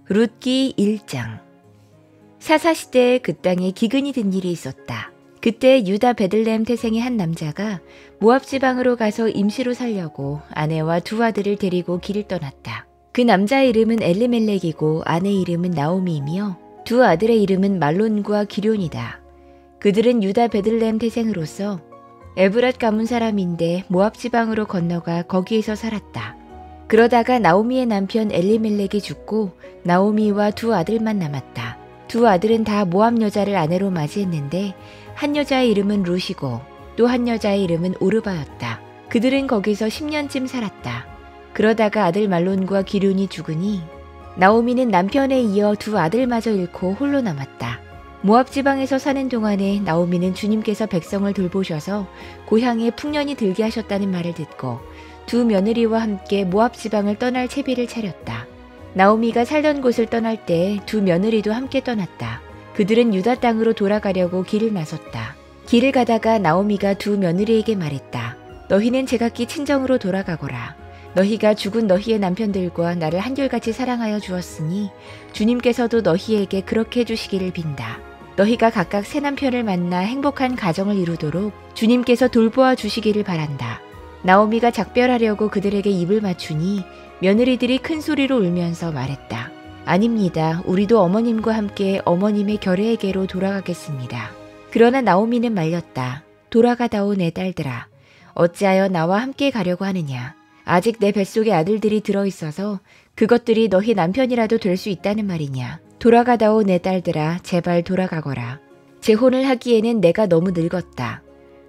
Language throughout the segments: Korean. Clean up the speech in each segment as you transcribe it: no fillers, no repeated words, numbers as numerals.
룻기 1장. 사사시대에 그 땅에 기근이 든 일이 있었다. 그때 유다 베들레헴 태생의 한 남자가 모압 지방으로 가서 임시로 살려고 아내와 두 아들을 데리고 길을 떠났다. 그 남자의 이름은 엘리멜렉이고 아내 이름은 나오미이며 두 아들의 이름은 말론과 기럧이다. 그들은 유다 베들레헴 태생으로서 에브랏 가문 사람인데 모압 지방으로 건너가 거기에서 살았다. 그러다가 나오미의 남편 엘리멜렉이 죽고 나오미와 두 아들만 남았다. 두 아들은 다 모압 여자를 아내로 맞이했는데 한 여자의 이름은 룻이고 또 한 여자의 이름은 오르바였다. 그들은 거기서 10년쯤 살았다. 그러다가 아들 말론과 기럧이 죽으니 나오미는 남편에 이어 두 아들마저 잃고 홀로 남았다. 모압 지방에서 사는 동안에 나오미는 주님께서 백성을 돌보셔서 고향에 풍년이 들게 하셨다는 말을 듣고 두 며느리와 함께 모압 지방을 떠날 채비를 차렸다. 나오미가 살던 곳을 떠날 때 두 며느리도 함께 떠났다. 그들은 유다 땅으로 돌아가려고 길을 나섰다. 길을 가다가 나오미가 두 며느리에게 말했다. 너희는 제각기 친정으로 돌아가거라. 너희가 죽은 너희의 남편들과 나를 한결같이 사랑하여 주었으니 주님께서도 너희에게 그렇게 해주시기를 빈다. 너희가 각각 새 남편을 만나 행복한 가정을 이루도록 주님께서 돌보아 주시기를 바란다. 나오미가 작별하려고 그들에게 입을 맞추니 며느리들이 큰 소리로 울면서 말했다. 아닙니다. 우리도 어머님과 함께 어머님의 결례에게로 돌아가겠습니다. 그러나 나오미는 말렸다. 돌아가다오 내 딸들아. 어찌하여 나와 함께 가려고 하느냐. 아직 내 뱃속에 아들들이 들어있어서 그것들이 너희 남편이라도 될 수 있다는 말이냐. 돌아가다오 내 딸들아. 제발 돌아가거라. 재혼을 하기에는 내가 너무 늙었다.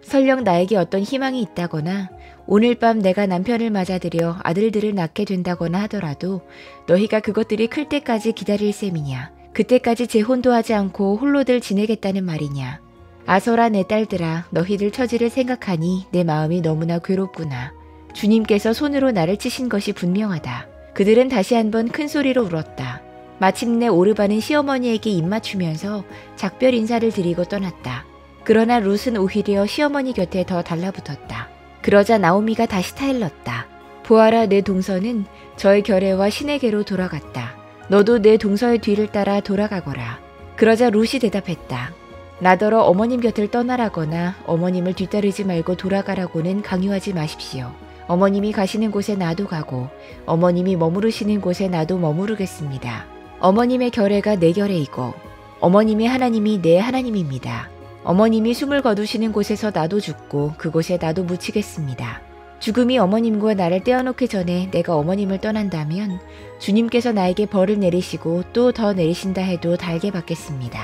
설령 나에게 어떤 희망이 있다거나 오늘 밤 내가 남편을 맞아들여 아들들을 낳게 된다거나 하더라도 너희가 그것들이 클 때까지 기다릴 셈이냐. 그때까지 재혼도 하지 않고 홀로들 지내겠다는 말이냐. 아서라 내 딸들아. 너희들 처지를 생각하니 내 마음이 너무나 괴롭구나. 주님께서 손으로 나를 치신 것이 분명하다. 그들은 다시 한번 큰 소리로 울었다. 마침내 오르바는 시어머니에게 입맞추면서 작별 인사를 드리고 떠났다. 그러나 룻은 오히려 시어머니 곁에 더 달라붙었다. 그러자 나오미가 다시 타일렀다. 보아라 내 동서는 저의 결례와 신에게로 돌아갔다. 너도 내 동서의 뒤를 따라 돌아가거라. 그러자 룻이 대답했다. 나더러 어머님 곁을 떠나라거나 어머님을 뒤따르지 말고 돌아가라고는 강요하지 마십시오. 어머님이 가시는 곳에 나도 가고 어머님이 머무르시는 곳에 나도 머무르겠습니다. 어머님의 결례가 내 결례이고 어머님의 하나님이 내 하나님입니다. 어머님이 숨을 거두시는 곳에서 나도 죽고 그곳에 나도 묻히겠습니다. 죽음이 어머님과 나를 떼어놓기 전에 내가 어머님을 떠난다면 주님께서 나에게 벌을 내리시고 또 더 내리신다 해도 달게 받겠습니다.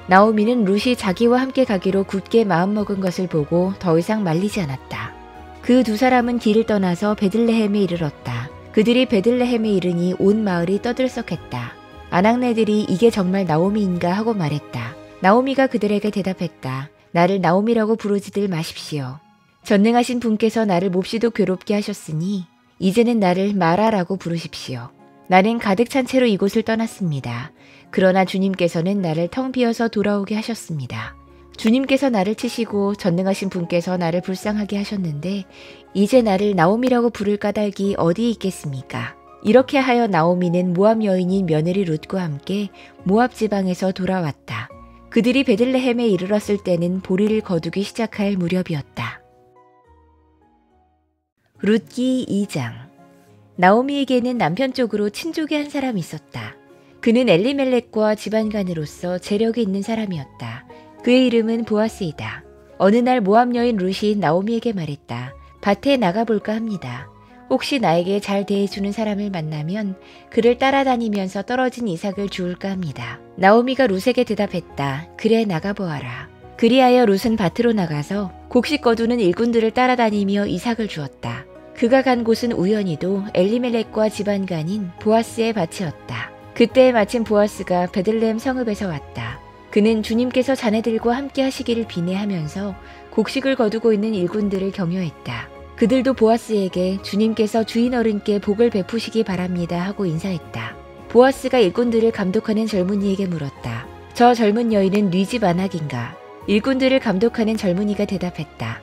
나오미는 룻이 자기와 함께 가기로 굳게 마음먹은 것을 보고 더 이상 말리지 않았다. 그 두 사람은 길을 떠나서 베들레헴에 이르렀다. 그들이 베들레헴에 이르니 온 마을이 떠들썩했다. 아낙네들이 이게 정말 나오미인가 하고 말했다. 나오미가 그들에게 대답했다. 나를 나오미라고 부르지들 마십시오. 전능하신 분께서 나를 몹시도 괴롭게 하셨으니 이제는 나를 마라라고 부르십시오. 나는 가득 찬 채로 이곳을 떠났습니다. 그러나 주님께서는 나를 텅 비어서 돌아오게 하셨습니다. 주님께서 나를 치시고 전능하신 분께서 나를 불쌍하게 하셨는데 이제 나를 나오미라고 부를 까닭이 어디에 있겠습니까? 이렇게 하여 나오미는 모압 여인인 며느리 룻과 함께 모압 지방에서 돌아왔다. 그들이 베들레헴에 이르렀을 때는 보리를 거두기 시작할 무렵이었다. 룻기 2장. 나오미에게는 남편 쪽으로 친족의 한 사람이 있었다. 그는 엘리멜렉과 집안간으로서 재력이 있는 사람이었다. 그의 이름은 보아스이다. 어느 날 모압 여인 룻이 나오미에게 말했다. 밭에 나가볼까 합니다. 혹시 나에게 잘 대해주는 사람을 만나면 그를 따라다니면서 떨어진 이삭을 주울까 합니다. 나오미가 룻에게 대답했다. 그래 나가보아라. 그리하여 룻은 밭으로 나가서 곡식 거두는 일꾼들을 따라다니며 이삭을 주었다. 그가 간 곳은 우연히도 엘리멜렉과 집안간인 보아스의 밭이었다. 그때 마침 보아스가 베들레헴 성읍에서 왔다. 그는 주님께서 자네들과 함께 하시기를 비내하면서 곡식을 거두고 있는 일꾼들을 격려했다. 그들도 보아스에게 주님께서 주인 어른께 복을 베푸시기 바랍니다 하고 인사했다. 보아스가 일꾼들을 감독하는 젊은이에게 물었다. 저 젊은 여인은 네 집 아낙인가? 일꾼들을 감독하는 젊은이가 대답했다.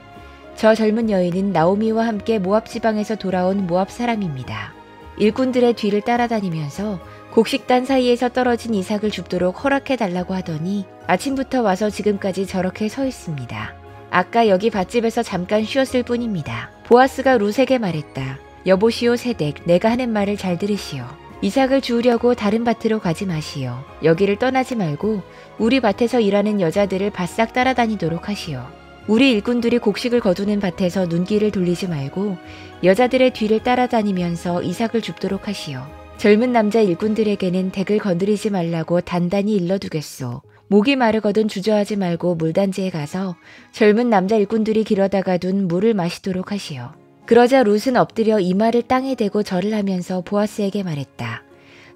저 젊은 여인은 나오미와 함께 모압 지방에서 돌아온 모압 사람입니다. 일꾼들의 뒤를 따라다니면서 곡식단 사이에서 떨어진 이삭을 줍도록 허락해달라고 하더니 아침부터 와서 지금까지 저렇게 서 있습니다. 아까 여기 밭집에서 잠깐 쉬었을 뿐입니다. 보아스가 룻에게 말했다. 여보시오 세덱, 내가 하는 말을 잘 들으시오. 이삭을 주우려고 다른 밭으로 가지 마시오. 여기를 떠나지 말고 우리 밭에서 일하는 여자들을 바싹 따라다니도록 하시오. 우리 일꾼들이 곡식을 거두는 밭에서 눈길을 돌리지 말고 여자들의 뒤를 따라다니면서 이삭을 줍도록 하시오. 젊은 남자 일꾼들에게는 덱을 건드리지 말라고 단단히 일러두겠소. 목이 마르거든 주저하지 말고 물단지에 가서 젊은 남자 일꾼들이 길어다가 둔 물을 마시도록 하시오. 그러자 룻은 엎드려 이마를 땅에 대고 절을 하면서 보아스에게 말했다.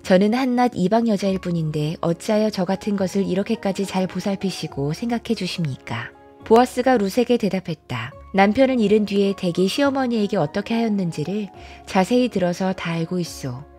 저는 한낱 이방 여자일 뿐인데 어찌하여 저 같은 것을 이렇게까지 잘 보살피시고 생각해 주십니까? 보아스가 룻에게 대답했다. 남편을 잃은 뒤에 덱이 시어머니에게 어떻게 하였는지를 자세히 들어서 다 알고 있소.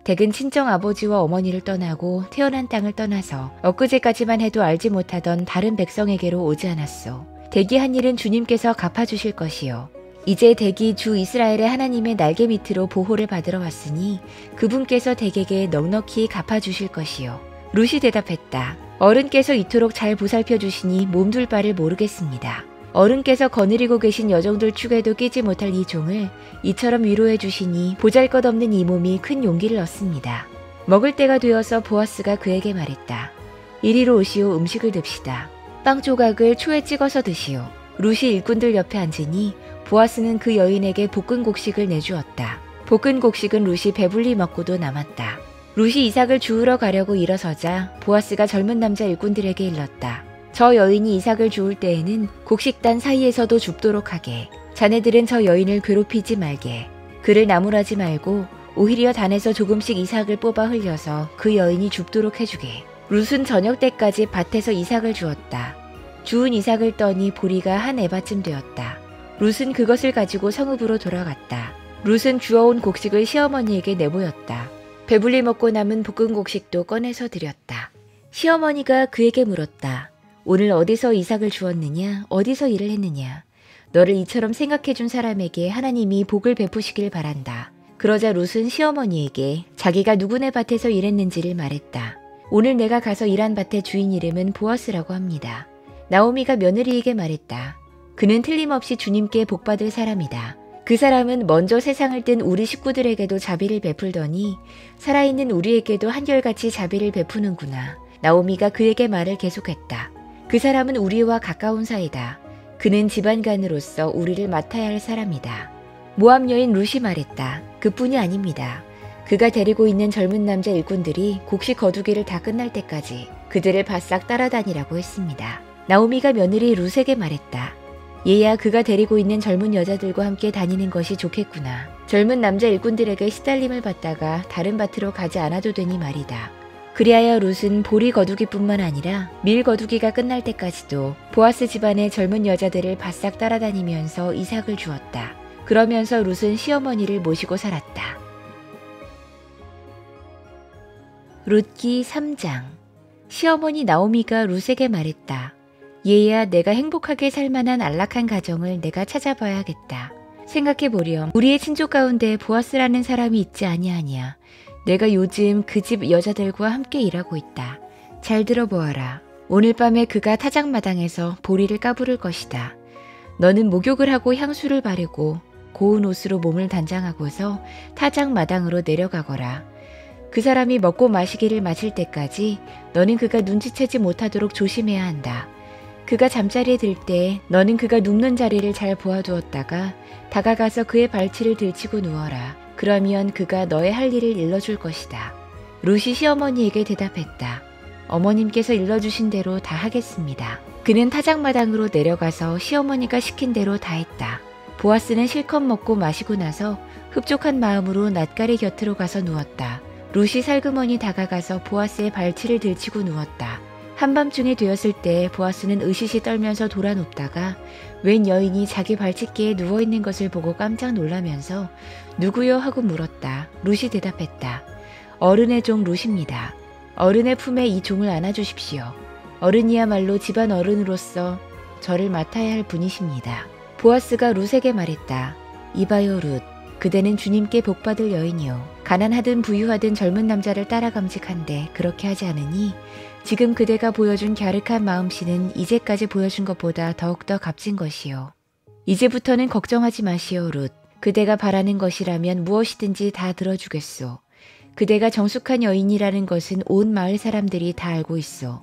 덱은 친정 아버지와 어머니를 떠나고 태어난 땅을 떠나서 엊그제까지만 해도 알지 못하던 다른 백성에게로 오지 않았소. 덱이 한 일은 주님께서 갚아주실 것이요. 이제 덱이 주 이스라엘의 하나님의 날개 밑으로 보호를 받으러 왔으니 그분께서 덱에게 넉넉히 갚아주실 것이요. 룻이 대답했다. 어른께서 이토록 잘 보살펴 주시니 몸둘 바를 모르겠습니다. 어른께서 거느리고 계신 여종들 축에도 끼지 못할 이 종을 이처럼 위로해 주시니 보잘것없는 이 몸이 큰 용기를 얻습니다. 먹을 때가 되어서 보아스가 그에게 말했다. 이리로 오시오. 음식을 듭시다. 빵 조각을 초에 찍어서 드시오. 룻이 일꾼들 옆에 앉으니 보아스는 그 여인에게 볶은 곡식을 내주었다. 볶은 곡식은 룻이 배불리 먹고도 남았다. 룻이 이삭을 주우러 가려고 일어서자 보아스가 젊은 남자 일꾼들에게 일렀다. 저 여인이 이삭을 주울 때에는 곡식단 사이에서도 줍도록 하게. 자네들은 저 여인을 괴롭히지 말게. 그를 나무라지 말고 오히려 단에서 조금씩 이삭을 뽑아 흘려서 그 여인이 줍도록 해주게. 룻은 저녁 때까지 밭에서 이삭을 주었다. 주운 이삭을 떠니 보리가 한 에바쯤 되었다. 룻은 그것을 가지고 성읍으로 돌아갔다. 룻은 주워온 곡식을 시어머니에게 내보였다. 배불리 먹고 남은 볶은 곡식도 꺼내서 드렸다. 시어머니가 그에게 물었다. 오늘 어디서 이삭을 주었느냐? 어디서 일을 했느냐? 너를 이처럼 생각해준 사람에게 하나님이 복을 베푸시길 바란다. 그러자 룻은 시어머니에게 자기가 누구네 밭에서 일했는지를 말했다. 오늘 내가 가서 일한 밭의 주인 이름은 보아스라고 합니다. 나오미가 며느리에게 말했다. 그는 틀림없이 주님께 복받을 사람이다. 그 사람은 먼저 세상을 뜬 우리 식구들에게도 자비를 베풀더니 살아있는 우리에게도 한결같이 자비를 베푸는구나. 나오미가 그에게 말을 계속했다. 그 사람은 우리와 가까운 사이다. 그는 집안간으로서 우리를 맡아야 할 사람이다. 모압 여인 룻이 말했다. 그뿐이 아닙니다. 그가 데리고 있는 젊은 남자 일꾼들이 곡식 거두기를 다 끝날 때까지 그들을 바싹 따라다니라고 했습니다. 나오미가 며느리 룻에게 말했다. 얘야 그가 데리고 있는 젊은 여자들과 함께 다니는 것이 좋겠구나. 젊은 남자 일꾼들에게 시달림을 받다가 다른 밭으로 가지 않아도 되니 말이다. 그리하여 룻은 보리 거두기뿐만 아니라 밀 거두기가 끝날 때까지도 보아스 집안의 젊은 여자들을 바싹 따라다니면서 이삭을 주었다. 그러면서 룻은 시어머니를 모시고 살았다. 룻기 3장. 시어머니 나오미가 룻에게 말했다. 얘야 내가 행복하게 살만한 안락한 가정을 내가 찾아봐야겠다. 생각해보렴. 우리의 친족 가운데 보아스라는 사람이 있지 아니하냐. 내가 요즘 그 집 여자들과 함께 일하고 있다. 잘 들어보아라. 오늘 밤에 그가 타작마당에서 보리를 까부를 것이다. 너는 목욕을 하고 향수를 바르고 고운 옷으로 몸을 단장하고서 타작마당으로 내려가거라. 그 사람이 먹고 마시기를 마칠 때까지 너는 그가 눈치채지 못하도록 조심해야 한다. 그가 잠자리에 들 때 너는 그가 눕는 자리를 잘 보아두었다가 다가가서 그의 발치를 들치고 누워라. 그러면 그가 너의 할 일을 일러줄 것이다. 룻이 시어머니에게 대답했다. 어머님께서 일러주신 대로 다 하겠습니다. 그는 타작마당으로 내려가서 시어머니가 시킨 대로 다 했다. 보아스는 실컷 먹고 마시고 나서 흡족한 마음으로 낫가리 곁으로 가서 누웠다. 룻이 살그머니 다가가서 보아스의 발치를 들치고 누웠다. 한밤중에 되었을 때 보아스는 으시시 떨면서 돌아 눕다가 웬 여인이 자기 발치기에 누워있는 것을 보고 깜짝 놀라면서 누구요? 하고 물었다. 룻이 대답했다. 어른의 종 룻입니다. 어른의 품에 이 종을 안아주십시오. 어른이야말로 집안 어른으로서 저를 맡아야 할 분이십니다. 보아스가 룻에게 말했다. 이봐요 룻. 그대는 주님께 복받을 여인이요. 가난하든 부유하든 젊은 남자를 따라 감직한데 그렇게 하지 않으니 지금 그대가 보여준 갸륵한 마음씨는 이제까지 보여준 것보다 더욱더 값진 것이요. 이제부터는 걱정하지 마시오, 룻. 그대가 바라는 것이라면 무엇이든지 다 들어주겠소. 그대가 정숙한 여인이라는 것은 온 마을 사람들이 다 알고 있어.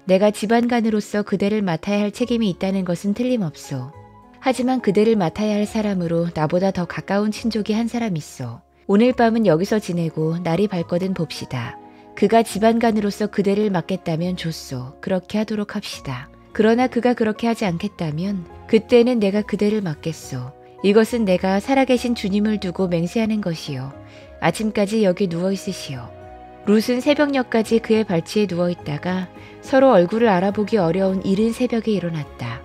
내가 집안간으로서 그대를 맡아야 할 책임이 있다는 것은 틀림없소. 하지만 그대를 맡아야 할 사람으로 나보다 더 가까운 친족이 한 사람 있어. 오늘 밤은 여기서 지내고 날이 밝거든 봅시다. 그가 집안간으로서 그대를 맡겠다면 좋소. 그렇게 하도록 합시다. 그러나 그가 그렇게 하지 않겠다면 그때는 내가 그대를 맡겠소. 이것은 내가 살아계신 주님을 두고 맹세하는 것이요. 아침까지 여기 누워있으시오. 룻은 새벽녘까지 그의 발치에 누워있다가 서로 얼굴을 알아보기 어려운 이른 새벽에 일어났다.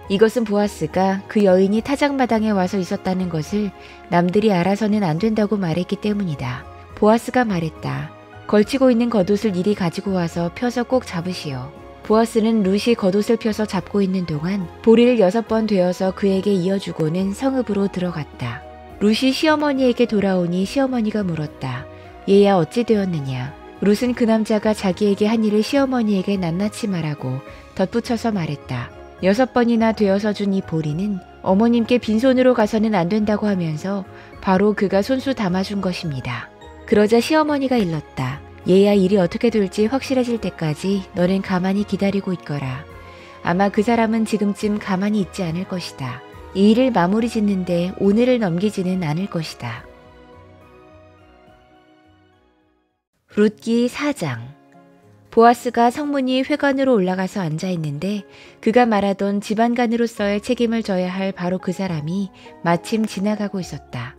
이것은 보아스가 그 여인이 타작마당에 와서 있었다는 것을 남들이 알아서는 안 된다고 말했기 때문이다. 보아스가 말했다. 걸치고 있는 겉옷을 이리 가지고 와서 펴서 꼭 잡으시오. 보아스는 룻이 겉옷을 펴서 잡고 있는 동안 보리를 6번 되어서 그에게 이어주고는 성읍으로 들어갔다. 룻이 시어머니에게 돌아오니 시어머니가 물었다. 얘야 어찌 되었느냐. 룻은 그 남자가 자기에게 한 일을 시어머니에게 낱낱이 말하고 덧붙여서 말했다. 6번이나 되어서 준 이 보리는 어머님께 빈손으로 가서는 안 된다고 하면서 바로 그가 손수 담아준 것입니다. 그러자 시어머니가 일렀다. 얘야 일이 어떻게 될지 확실해질 때까지 너는 가만히 기다리고 있거라. 아마 그 사람은 지금쯤 가만히 있지 않을 것이다. 이 일을 마무리 짓는데 오늘을 넘기지는 않을 것이다. 룻기 4장. 보아스가 성문이 회관으로 올라가서 앉아있는데 그가 말하던 집안간으로서의 책임을 져야 할 바로 그 사람이 마침 지나가고 있었다.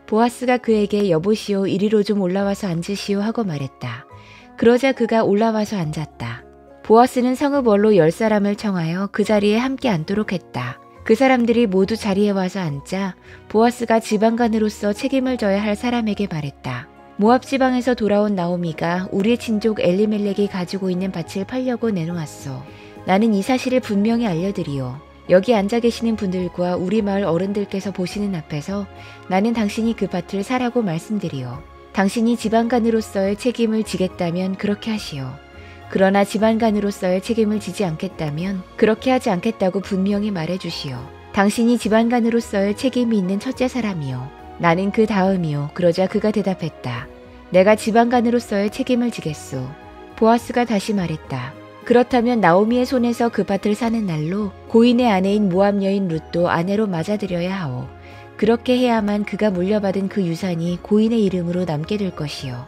보아스가 그에게 여보시오 이리로 좀 올라와서 앉으시오 하고 말했다. 그러자 그가 올라와서 앉았다. 보아스는 성읍 원로 10사람을 청하여 그 자리에 함께 앉도록 했다. 그 사람들이 모두 자리에 와서 앉자 보아스가 집안간으로서 책임을 져야 할 사람에게 말했다. 모압 지방에서 돌아온 나오미가 우리의 친족 엘리멜렉이 가지고 있는 밭을 팔려고 내놓았소. 나는 이 사실을 분명히 알려드리오. 여기 앉아 계시는 분들과 우리 마을 어른들께서 보시는 앞에서 나는 당신이 그 밭을 사라고 말씀드리오. 당신이 집안간으로서의 책임을 지겠다면 그렇게 하시오. 그러나 집안간으로서의 책임을 지지 않겠다면 그렇게 하지 않겠다고 분명히 말해주시오. 당신이 집안간으로서의 책임이 있는 첫째 사람이요. 나는 그 다음이요. 그러자 그가 대답했다. 내가 집안간으로서의 책임을 지겠소. 보아스가 다시 말했다. 그렇다면 나오미의 손에서 그 밭을 사는 날로 고인의 아내인 모압 여인 룻도 아내로 맞아들여야 하오. 그렇게 해야만 그가 물려받은 그 유산이 고인의 이름으로 남게 될 것이요.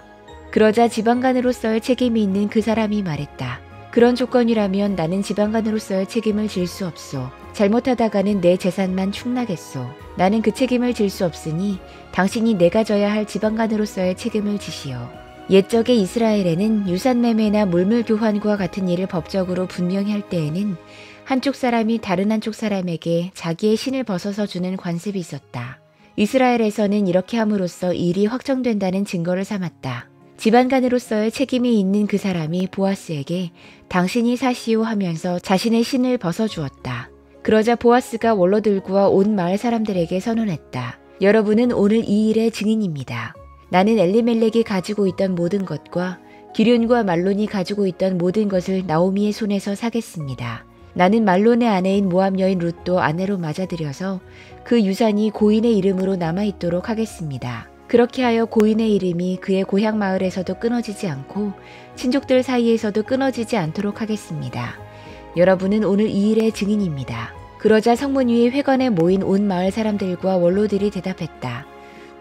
그러자 집안간으로서의 책임이 있는 그 사람이 말했다. 그런 조건이라면 나는 집안간으로서의 책임을 질 수 없소. 잘못하다가는 내 재산만 축나겠소. 나는 그 책임을 질 수 없으니 당신이 내가 져야 할 집안간으로서의 책임을 지시오. 옛적의 이스라엘에는 유산매매나 물물교환과 같은 일을 법적으로 분명히 할 때에는 한쪽 사람이 다른 한쪽 사람에게 자기의 신을 벗어서 주는 관습이 있었다. 이스라엘에서는 이렇게 함으로써 일이 확정된다는 증거를 삼았다. 집안간으로서의 책임이 있는 그 사람이 보아스에게 당신이 사시오 하면서 자신의 신을 벗어주었다. 그러자 보아스가 원로들과 온 마을 사람들에게 선언했다. 여러분은 오늘 이 일의 증인입니다. 나는 엘리멜렉이 가지고 있던 모든 것과 기륜과 말론이 가지고 있던 모든 것을 나오미의 손에서 사겠습니다. 나는 말론의 아내인 모압 여인 룻도 아내로 맞아들여서 그 유산이 고인의 이름으로 남아있도록 하겠습니다. 그렇게 하여 고인의 이름이 그의 고향 마을에서도 끊어지지 않고 친족들 사이에서도 끊어지지 않도록 하겠습니다. 여러분은 오늘 이 일의 증인입니다. 그러자 성문 위에 회관에 모인 온 마을 사람들과 원로들이 대답했다.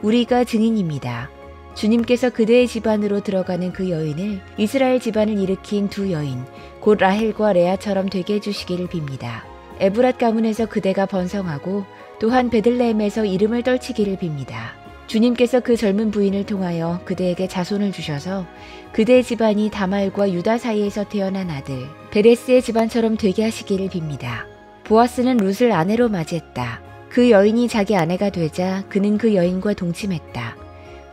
우리가 증인입니다. 주님께서 그대의 집안으로 들어가는 그 여인을 이스라엘 집안을 일으킨 두 여인, 곧 라헬과 레아처럼 되게 해주시기를 빕니다. 에브랏 가문에서 그대가 번성하고 또한 베들레헴에서 이름을 떨치기를 빕니다. 주님께서 그 젊은 부인을 통하여 그대에게 자손을 주셔서 그대의 집안이 다말과 유다 사이에서 태어난 아들 베레스의 집안처럼 되게 하시기를 빕니다. 보아스는 룻을 아내로 맞이했다. 그 여인이 자기 아내가 되자 그는 그 여인과 동침했다.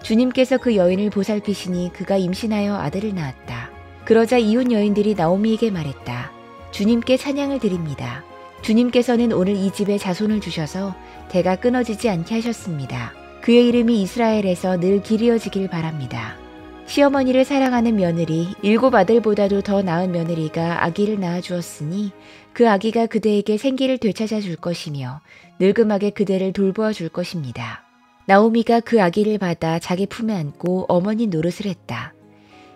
주님께서 그 여인을 보살피시니 그가 임신하여 아들을 낳았다. 그러자 이웃 여인들이 나오미에게 말했다. 주님께 찬양을 드립니다. 주님께서는 오늘 이 집에 자손을 주셔서 대가 끊어지지 않게 하셨습니다. 그의 이름이 이스라엘에서 늘 길이어지길 바랍니다. 시어머니를 사랑하는 며느리, 7 아들보다도 더 나은 며느리가 아기를 낳아주었으니 그 아기가 그대에게 생기를 되찾아 줄 것이며 늙음하게 그대를 돌보아 줄 것입니다. 나오미가 그 아기를 받아 자기 품에 안고 어머니 노릇을 했다.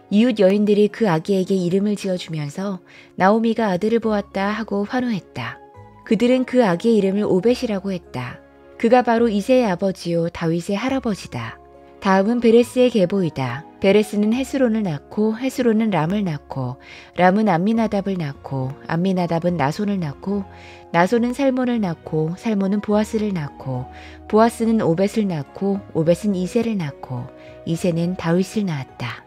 이웃 여인들이 그 아기에게 이름을 지어주면서 나오미가 아들을 보았다 하고 환호했다. 그들은 그 아기의 이름을 오벳이라고 했다. 그가 바로 이새의 아버지요 다윗의 할아버지다. 다음은 베레스의 계보이다. 베레스는 헤스론을 낳고 헤스론은 람을 낳고 람은 암미나답을 낳고 암미나답은 나손을 낳고 나손은 살몬을 낳고 살몬은 보아스를 낳고 보아스는 오벳을 낳고 오벳은 이새를 낳고 이새는 다윗을 낳았다.